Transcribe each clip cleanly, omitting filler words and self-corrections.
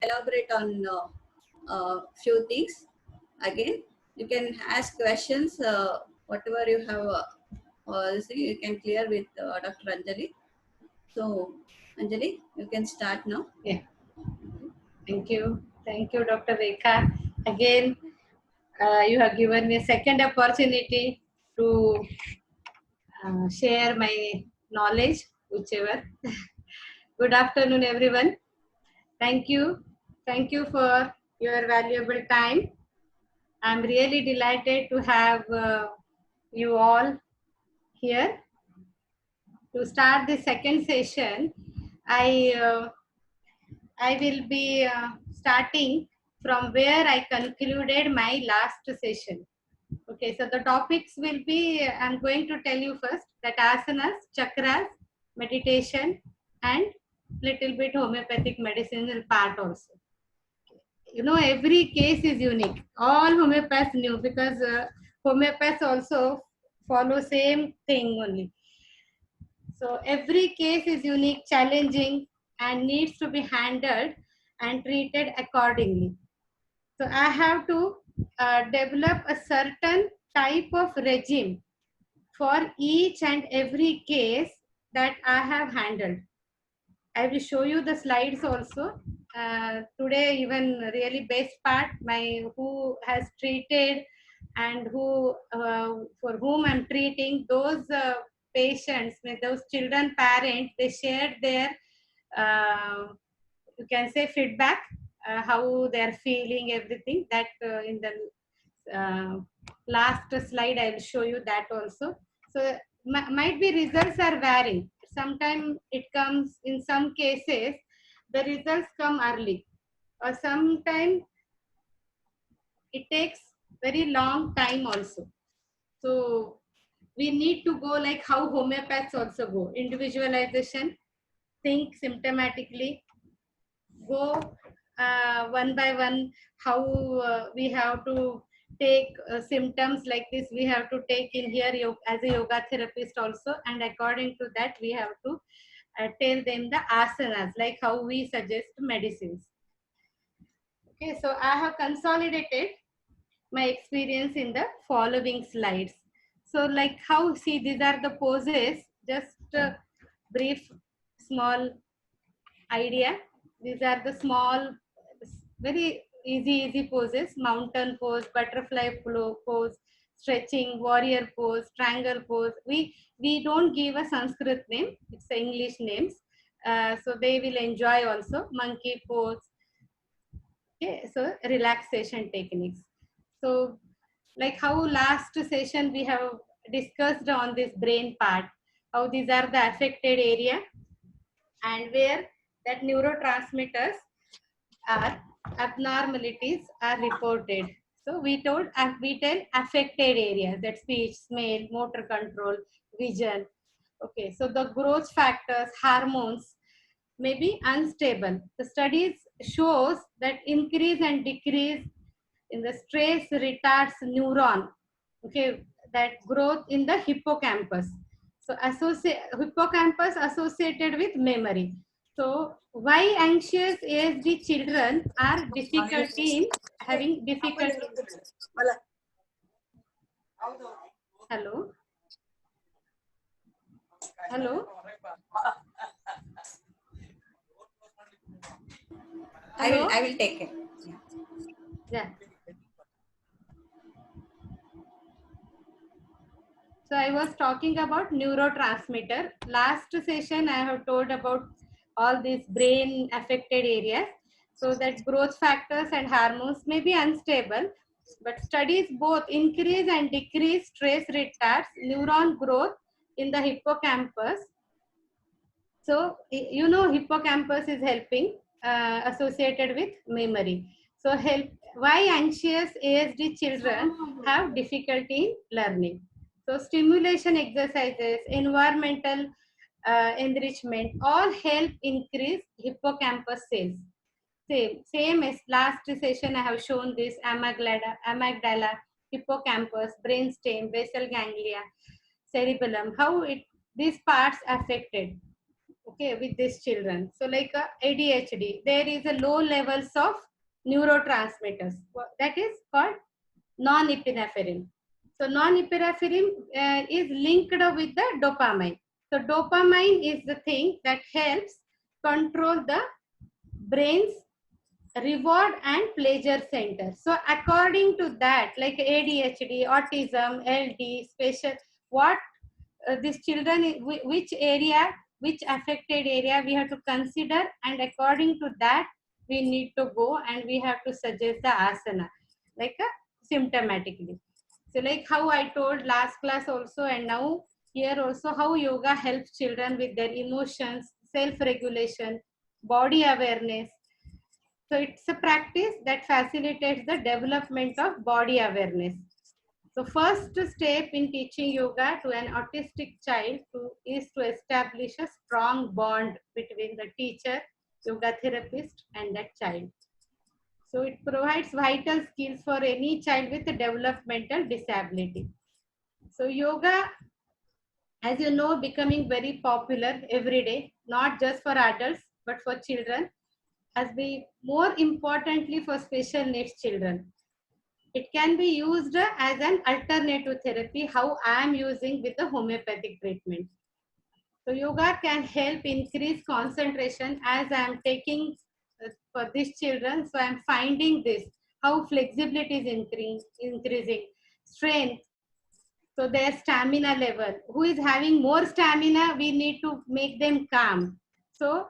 elaborate on few things. Again, you can ask questions, whatever you have, you can clear with Dr. Anjali. So, Anjali, you can start now. Yeah. Thank you. Thank you, Dr. Rekha. Again, you have given me a second opportunity to share my knowledge, whichever. Good afternoon, everyone. Thank you. Thank you for your valuable time. I'm really delighted to have you all here. To start the second session, I will be starting from where I concluded my last session. Okay, so the topics will be, I'm going to tell you first that asanas, chakras, meditation, and little bit homeopathic medicinal part also. You know, every case is unique. All homeopaths knew because homeopaths also follow same thing only. So every case is unique, challenging, and needs to be handled and treated accordingly. So I have to develop a certain type of regime for each and every case that I have handled. I will show you the slides also. Today, even really best part, my who has treated and who for whom I'm treating those patients, with those children, parents, they shared their you can say feedback, how they're feeling, everything that in the last slide I will show you that also. So might be results are varying. Sometimes it comes, in some cases the results come early, or sometimes it takes very long time also. So we need to go like how homeopaths also go, individualization, think symptomatically, go one by one, how we have to take symptoms like this, we have to take in here as a yoga therapist also, and according to that we have to tell them the asanas, like how we suggest medicines. Okay, so I have consolidated my experience in the following slides. So like how, see, these are the poses, just brief small idea. These are the small, very easy poses: mountain pose, butterfly pose, stretching, warrior pose, triangle pose. We don't give a Sanskrit name; it's English names, so they will enjoy also. Monkey pose. Okay, so relaxation techniques. So, like how last session we have discussed on this brain part, how these are the affected area and where that neurotransmitters are abnormalities are reported. So we tell affected areas, that speech, smell, motor control, vision. Okay, so the growth factors, hormones may be unstable. The studies shows that increase and decrease in the stress retards neuron. Okay, that growth in the hippocampus. So hippocampus associated with memory. So why anxious ASD children are difficulty in having difficulty? Hello? Hello? Hello? I will take it. Yeah. So I was talking about neurotransmitter. Last session I have told about all these brain affected areas. So that growth factors and hormones may be unstable, but studies both increase and decrease stress retards neuron growth in the hippocampus. So you know, hippocampus is helping, associated with memory. So why anxious ASD children have difficulty in learning. So stimulation exercises, environmental enrichment, all help increase hippocampus cells. Same as last session I have shown this: amygdala, hippocampus, brainstem, basal ganglia, cerebellum, how these parts affected. okay, with these children. So like ADHD, there is a low levels of neurotransmitters. That is called non-epinephrine. So non-epinephrine is linked with the dopamine. So dopamine is the thing that helps control the brain's reward and pleasure center. So according to that, like ADHD, autism, LD, special, what these children, which area, which affected area we have to consider, and according to that we need to go and we have to suggest the asana, like symptomatically. So like how I told last class also, and now here also, how yoga helps children with their emotions, self-regulation, body awareness. So it's a practice that facilitates the development of body awareness. So first step in teaching yoga to an autistic child is to establish a strong bond between the teacher, yoga therapist, and that child. So it provides vital skills for any child with a developmental disability. So yoga, as you know, becoming very popular every day, not just for adults, but for children, has been more importantly for special needs children. It can be used as an alternative therapy, how I am using with the homeopathic treatment. So yoga can help increase concentration as I am taking for these children. So I am finding this, how flexibility is increasing, strength, so their stamina level. Who is having more stamina, we need to make them calm. So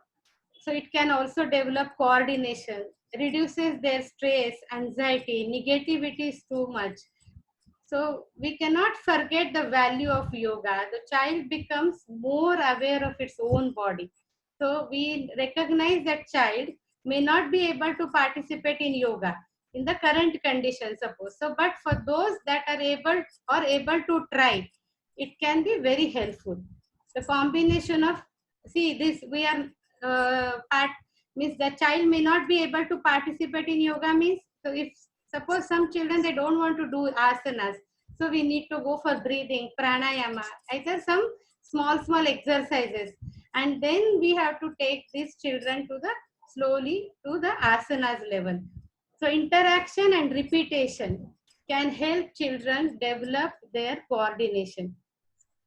it can also develop coordination, reduces their stress, anxiety, negativity is too much. So we cannot forget the value of yoga. The child becomes more aware of its own body. So we recognize that child may not be able to participate in yoga in the current conditions, suppose. So, but for those that are able to try, it can be very helpful. The combination of, see this, we are part, means the child may not be able to participate in yoga, means, so if suppose some children they don't want to do asanas, so we need to go for breathing, pranayama, either some small exercises, and then we have to take these children to the slowly to the asanas level. So interaction and repetition can help children develop their coordination.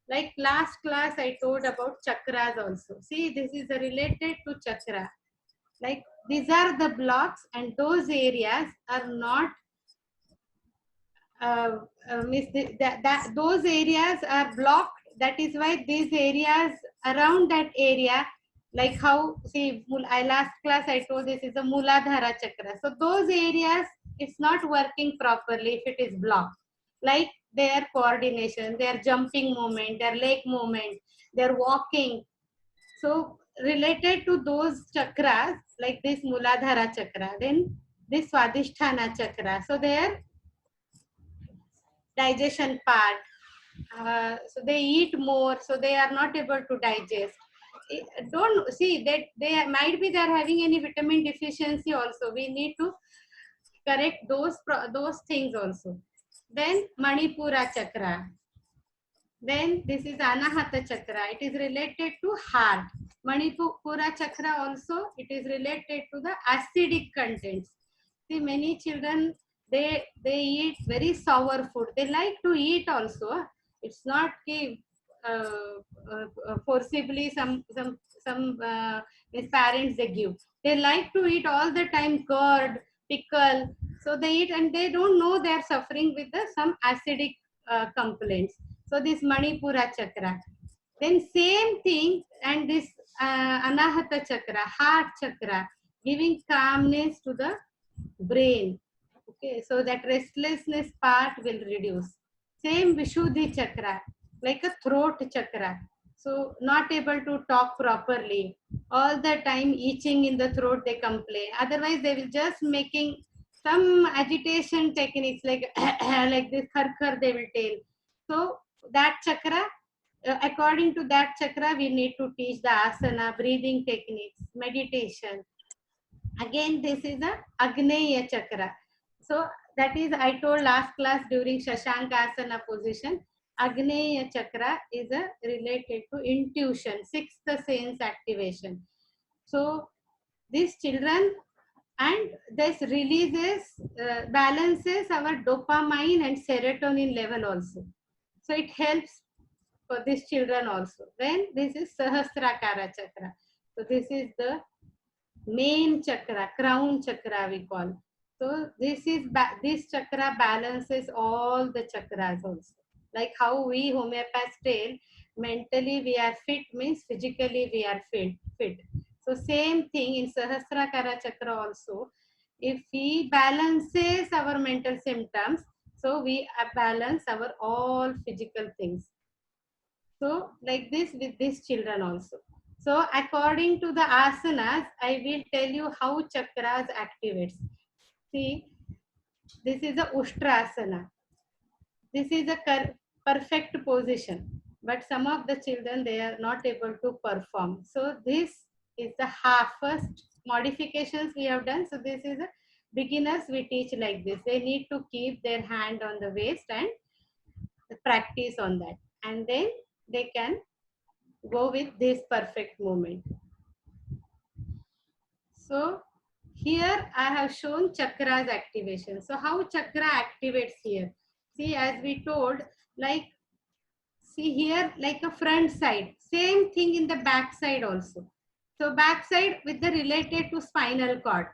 Like last class I told about chakras also. See, this is related to chakra. Like these are the blocks, and those areas are not those areas are blocked. That is why these areas around that area, like how, see, I last class I told this is a Muladhara chakra. So those areas, it's not working properly if it is blocked. Like their coordination, their jumping movement, their leg movement, their walking. So related to those chakras, like this Muladhara chakra, then this Swadhisthana chakra. So their digestion part, so they eat more, so they are not able to digest. Don't see that they might be, they are having any vitamin deficiency also. We need to correct those things also. Then Manipura chakra, then this is Anahata chakra, it is related to heart. Manipura chakra also, it is related to the acidic contents. See, many children, they eat very sour food. They like to eat also. It's not forcibly his parents they give. They like to eat all the time curd, pickle. So they eat and they don't know they are suffering with some acidic complaints. So this Manipura chakra. Then same thing, and this Anahata chakra, heart chakra, giving calmness to the brain. Okay, so that restlessness part will reduce. Same Vishuddhi chakra, like a throat chakra. So not able to talk properly. All the time itching in the throat they complain. Otherwise they will just making some agitation techniques like like this khar they will tell. So that chakra, according to that chakra, we need to teach the asana, breathing techniques, meditation. Again, this is a Agneya chakra. So that is, I told last class during Shashanka Asana position. Agneya chakra is related to intuition, sixth sense activation. So these children, and this releases, balances our dopamine and serotonin level also. So it helps for these children also. Then this is Sahasrakara chakra. So this is the main chakra, crown chakra we call. So this chakra balances all the chakras also. Like how we homeopaths tell, mentally we are fit means physically we are fit. So same thing in Sahasrakara chakra also. If we balances our mental symptoms, so we balance our all physical things. So like this with these children also. So according to the asanas, I will tell you how chakras activates. See, this is a Ushtrasana. This is a perfect position, but some of the children, they are not able to perform. So this is the first modifications we have done. So this is a beginners we teach like this. They need to keep their hand on the waist and practice on that, and then they can go with this perfect movement. So here I have shown chakras activation. So how chakra activates here? See, as we told, like, see here, like a front side, same thing in the back side also. So back side with the related to spinal cord.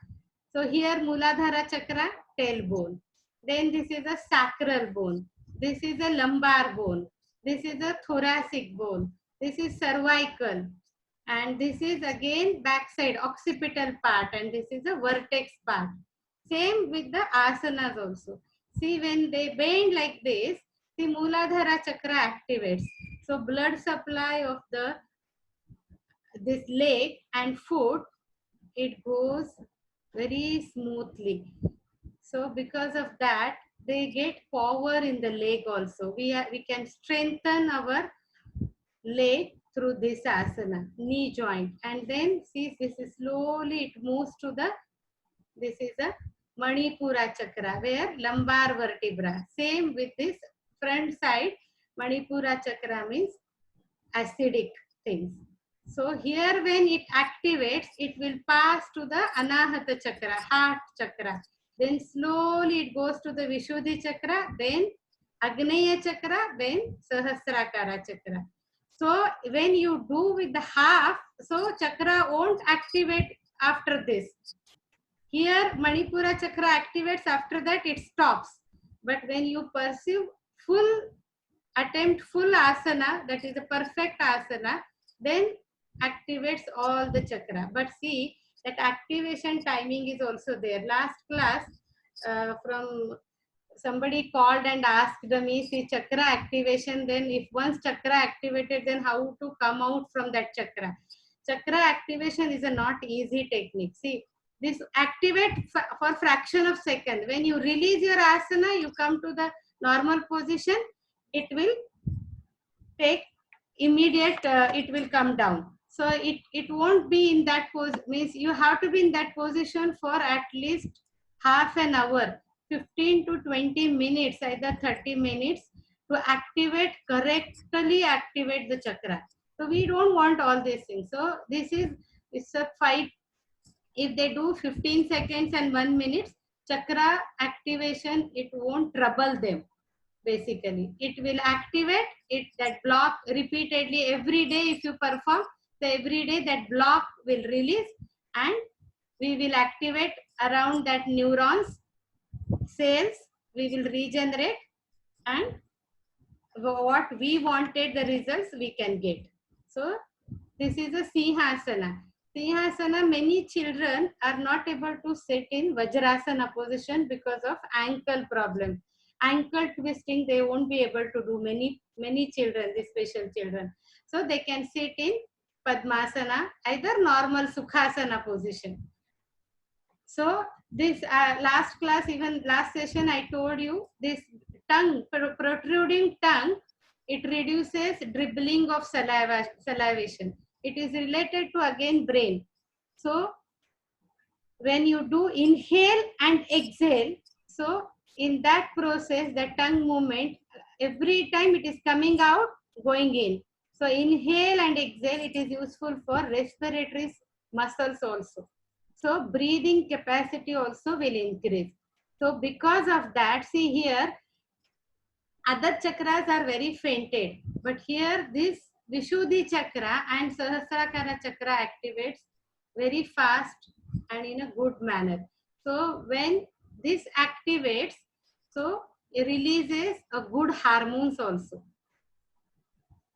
So here Muladhara chakra, tailbone. Then this is a sacral bone. This is a lumbar bone. This is a thoracic bone. This is cervical. And this is again backside occipital part, and this is a vertex part. Same with the asanas also. See, when they bend like this, the Muladhara chakra activates. So blood supply of this leg and foot, it goes very smoothly. So because of that, they get power in the leg also. We can strengthen our leg through this asana, knee joint. And then see, this is slowly, it moves to the, this is a Manipura chakra, where lumbar vertebra. Same with this front side, Manipura chakra means acidic things. So here when it activates, it will pass to the Anahata chakra, heart chakra. Then slowly it goes to the Vishuddhi chakra, then Agneya chakra, then Sahasrakara chakra. So when you do with the half, so chakra won't activate after this. Here Manipura chakra activates, after that it stops. But when you pursue full, attempt full asana, that is a perfect asana, then activates all the chakra. But see, that activation timing is also there. Last class, from somebody called and asked me, see, chakra activation, then if once chakra activated, then how to come out from that chakra? Chakra activation is a not easy technique. See, this activate for fraction of second. When you release your asana, you come to the normal position, it will take immediate, it will come down. So it won't be in that pose, means you have to be in that position for at least half an hour, 15 to 20 minutes, either 30 minutes, to activate, correctly activate the chakra. So we don't want all these things. So this is, it's a fight. If they do 15 seconds and 1 minute, chakra activation, it won't trouble them. Basically, it will activate it, that block repeatedly every day. If you perform, so every day that block will release, and we will activate around that neurons, cells, we will regenerate, and what we wanted, the results we can get. So this is a Sinhasana. Sinhasana, many children are not able to sit in Vajrasana position because of ankle problem. Ankle twisting, they won't be able to do, many children, these special children. So they can sit in Padmasana, either normal Sukhasana position. So this last class, even last session, I told you this tongue, protruding tongue, it reduces dribbling of salivation. It is related to again brain. So when you do inhale and exhale, so in that process, the tongue movement, every time it is coming out, going in. So inhale and exhale, it is useful for respiratory muscles also. So breathing capacity also will increase. So because of that, see here, other chakras are very fainted, but here this Vishuddhi chakra and Sahasrara chakra activates very fast and in a good manner. So when this activates, so it releases a good hormones also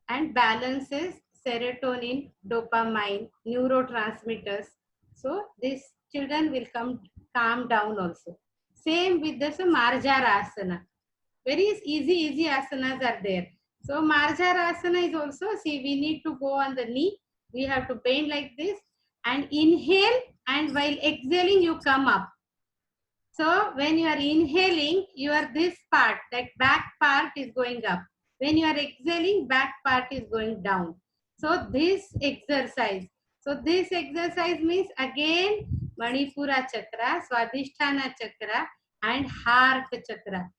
and balances serotonin, dopamine, neurotransmitters. So these children will come calm down also. Same with this Marjarasana. Very easy asanas are there. So Marjarasana is also, see, we need to go on the knee. We have to bend like this and inhale, and while exhaling you come up. So when you are inhaling, your this part, like back part is going up. When you are exhaling, back part is going down. So this exercise. So this exercise means again Manipura chakra, Swadhisthana chakra and heart chakra.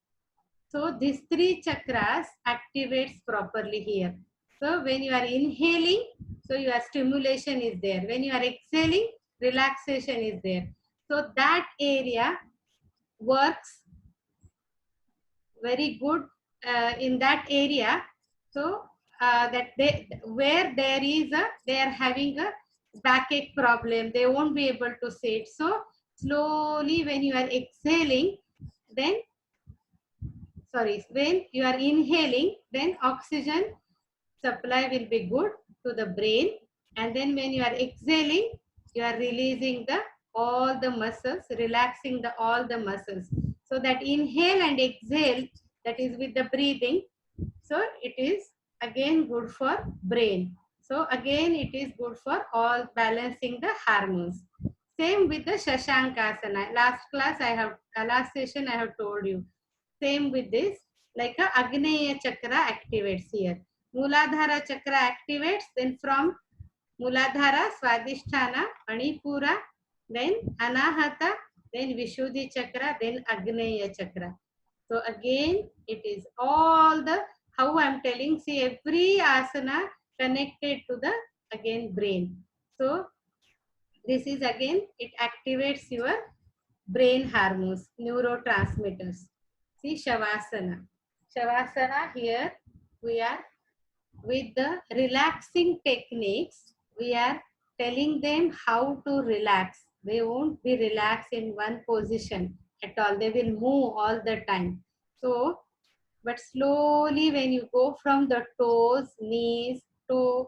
So these three chakras activates properly here. So when you are inhaling, so your stimulation is there. When you are exhaling, relaxation is there. So that area works very good in that area. So that they, where there is a, they are having a backache problem, they won't be able to sit. So slowly when you are exhaling, then sorry, when you are inhaling, then oxygen supply will be good to the brain, and then when you are exhaling, you are releasing the all the muscles, relaxing the all the muscles. So that inhale and exhale, that is with the breathing, so it is again good for brain. So again it is good for all balancing the hormones. Same with the Shashankasana. Last class I have, last session I have told you. Same with this, like a Agneya chakra activates here. Muladhara chakra activates, then from Muladhara, Swadhisthana, Manipura, then Anahata, then Vishuddhi chakra, then Agneya chakra. So again, it is all the, how I am telling, see every asana connected to the again brain. So this is again, it activates your brain hormones, neurotransmitters. See Shavasana. Shavasana here we are with the relaxing techniques, we are telling them how to relax. They won't be relaxed in one position at all. They will move all the time. So, but slowly when you go from the toes, knees to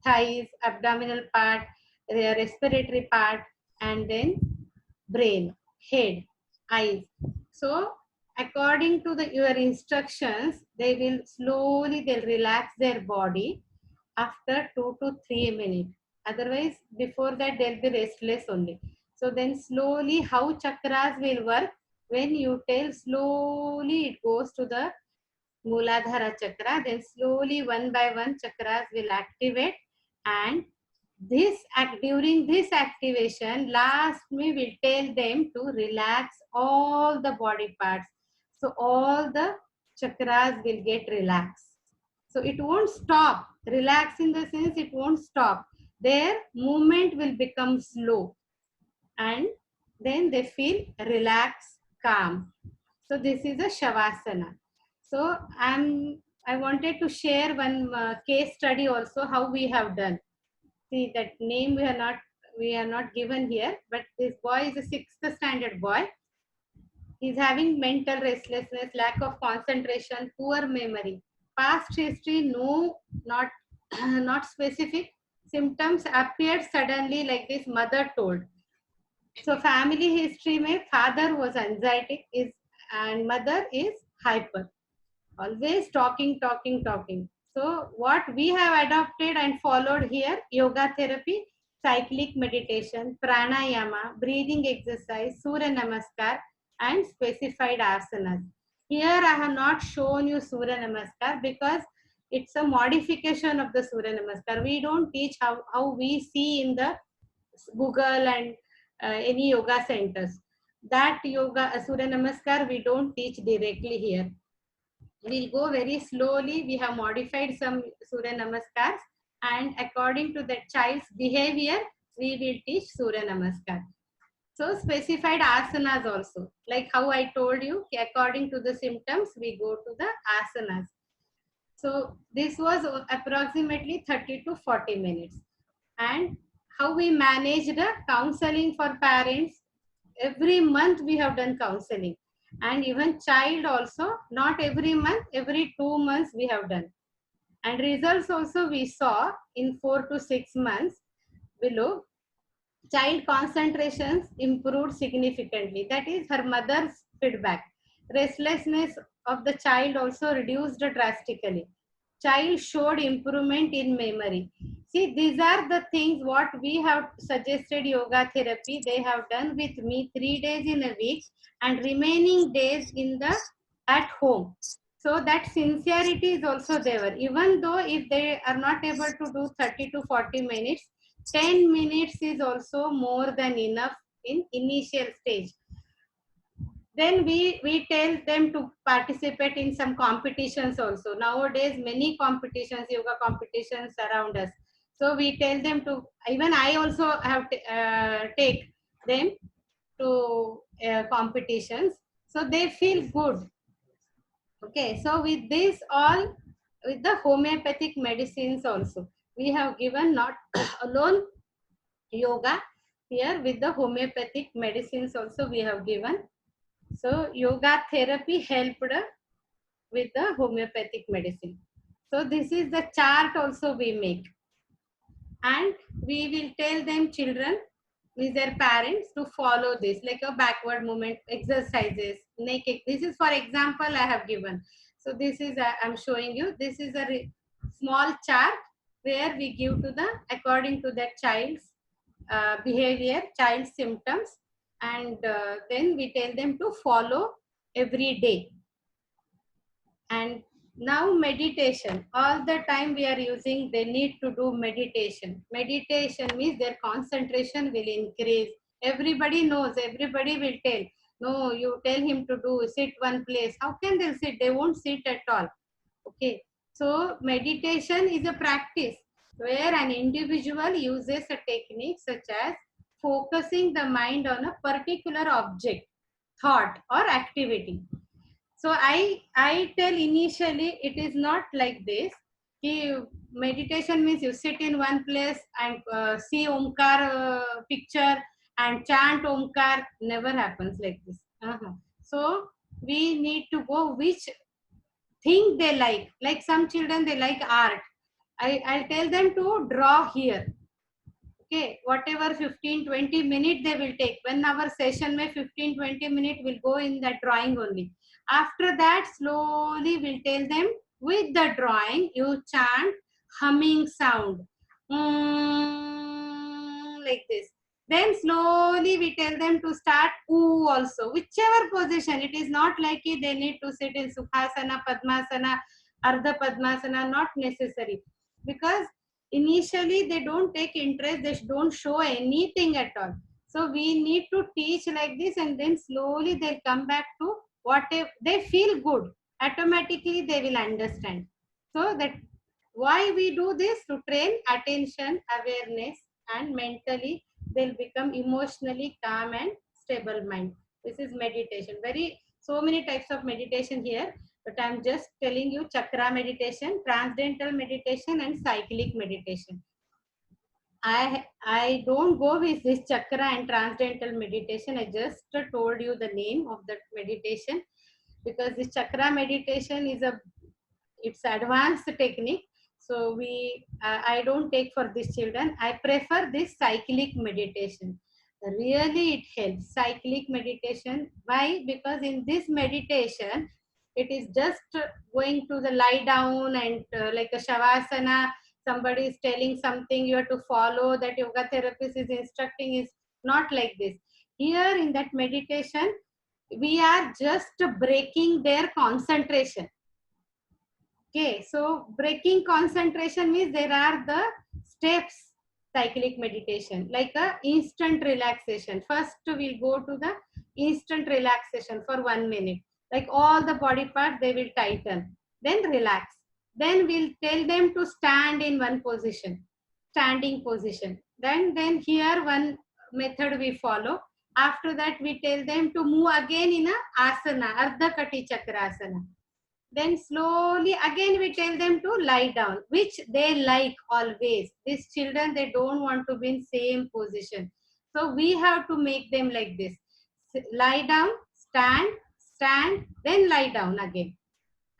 thighs, abdominal part, the respiratory part, and then brain, head, eyes. So according to the, your instructions, they will slowly, they'll relax their body after 2 to 3 minutes. Otherwise, before that, they'll be restless only. So then slowly how chakras will work, when you tell slowly it goes to the Muladhara chakra, then slowly one by one chakras will activate, and this during this activation, last me will tell them to relax all the body parts. So all the chakras will get relaxed. So it won't stop. Relax in the sense it won't stop. Their movement will become slow, and then they feel relaxed, calm. So this is a Shavasana. So I wanted to share one case study also how we have done. See that name we are not given here, but this boy is a 6th standard boy. He's having mental restlessness, lack of concentration, poor memory. Past history, no, not not specific. Symptoms appeared suddenly like this mother told. So family history mein father was anxiety is and mother is hyper. Always talking. So what we have adopted and followed here, yoga therapy, cyclic meditation, pranayama, breathing exercise, Surya Namaskar, and specified asanas. Here I have not shown you Surya Namaskar because it's a modification of the Surya Namaskar. We don't teach how we see in the Google and any yoga centers. That yoga, Surya Namaskar, we don't teach directly here. we'll go very slowly. We have modified some Surya Namaskars, and according to the child's behavior, we will teach Surya Namaskar. So specified asanas also, like how I told you, according to the symptoms, we go to the asanas. So this was approximately 30 to 40 minutes. And how we manage the counseling for parents, every month we have done counseling, and even child also, not every month, every 2 months we have done. And results also we saw in 4 to 6 months below. Child concentrations improved significantly. That is her mother's feedback. Restlessness of the child also reduced drastically. Child showed improvement in memory. See, these are the things what we have suggested yoga therapy. They have done with me 3 days in a week and remaining days in the at home. So that sincerity is also there. Even though if they are not able to do 30 to 40 minutes, 10 minutes is also more than enough in initial stage. Then we tell them to participate in some competitions also. Nowadays, many competitions, yoga competitions around us. So we tell them to, even I also have take them to competitions. So they feel good. Okay, so with this all, with the homeopathic medicines also, we have given not alone yoga, here with the homeopathic medicines also we have given. So yoga therapy helped with the homeopathic medicine. So this is the chart also we make, and we will tell them, children with their parents, to follow this, like a backward movement exercises, naked. This is for example I have given. So this is I'm showing you, this is a small chart where we give to the, according to that child's behavior, child symptoms, and then we tell them to follow every day. And now meditation, all the time we are using, they need to do meditation. Meditation means their concentration will increase. Everybody knows, everybody will tell, no, you tell him to do sit one place, how can they sit? They won't sit at all. Okay, so meditation is a practice where an individual uses a technique such as focusing the mind on a particular object, thought or activity. So I tell initially it is not like this. Meditation means you sit in one place and see omkar picture and chant omkar. Never happens like this. So we need to go which thing they like some children, they like art. I'll tell them to draw here. Okay, whatever 15-20 minutes they will take, when our session may 15-20 minutes will go in that drawing only. After that, slowly we'll tell them, with the drawing you chant humming sound, like this. Then slowly we tell them to start ooh also, whichever position. It is not like they need to sit in sukhasana, padmasana, ardha padmasana, not necessary. Because initially they don't take interest, they don't show anything at all. So we need to teach like this, and then slowly they'll come back to what if they feel good, automatically they will understand. So that why we do this, to train attention, awareness, and mentally they'll become emotionally calm and stable mind. This is meditation. Very so many types of meditation here, but I'm just telling you chakra meditation, transcendental meditation, and cyclic meditation. I don't go with this chakra and transcendental meditation. I just told you the name of that meditation, because this chakra meditation is a, it's advanced technique. So we I don't take for these children. I prefer this cyclic meditation. Really it helps, cyclic meditation. Why? Because in this meditation it is just going to the lie down and like a shavasana, somebody is telling something, you have to follow, that yoga therapist is instructing. Is not like this. Here in that meditation we are just breaking their concentration. Okay, so breaking concentration means there are the steps. Cyclic meditation, like a instant relaxation. First we'll go to the instant relaxation for 1 minute. like all the body part they will tighten, then relax. Then we'll tell them to stand in one position, standing position. Then here one method we follow. After that we tell them to move again in a asana, ardha kati chakrasana. Then slowly again we tell them to lie down, which they like always. These children, they don't want to be in same position. So we have to make them like this. Lie down, stand, stand, then lie down again.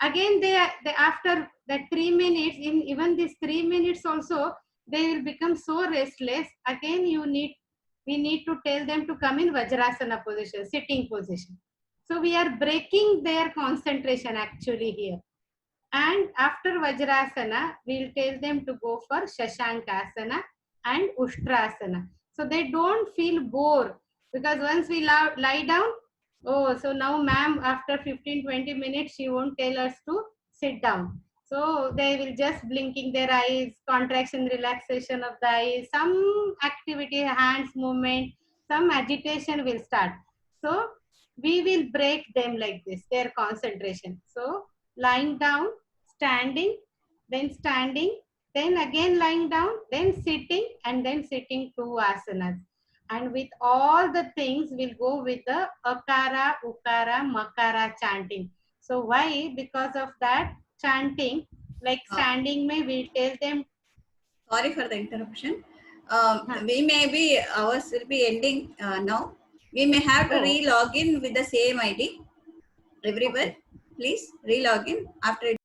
Again they after that 3 minutes, in even these 3 minutes also, they will become so restless. Again we need to tell them to come in Vajrasana position, sitting position. So we are breaking their concentration actually here. And after Vajrasana, we'll tell them to go for Shashankasana and Ushtrasana. So they don't feel bored, because once we lie down, oh, so now ma'am, after 15-20 minutes, she won't tell us to sit down. So they will just blinking their eyes, contraction, relaxation of the eyes, some activity, hands movement, some agitation will start. So we will break them like this, their concentration. So lying down, standing, then again lying down, then sitting, and then sitting 2 asanas. And with all the things, we'll go with the akara, ukara, makara chanting. So why? Because of that chanting, like standing may, we'll tell them. Sorry for the interruption. We may be, ours will be ending now. We may have to re-log in with the same ID. Everyone, please re-log in after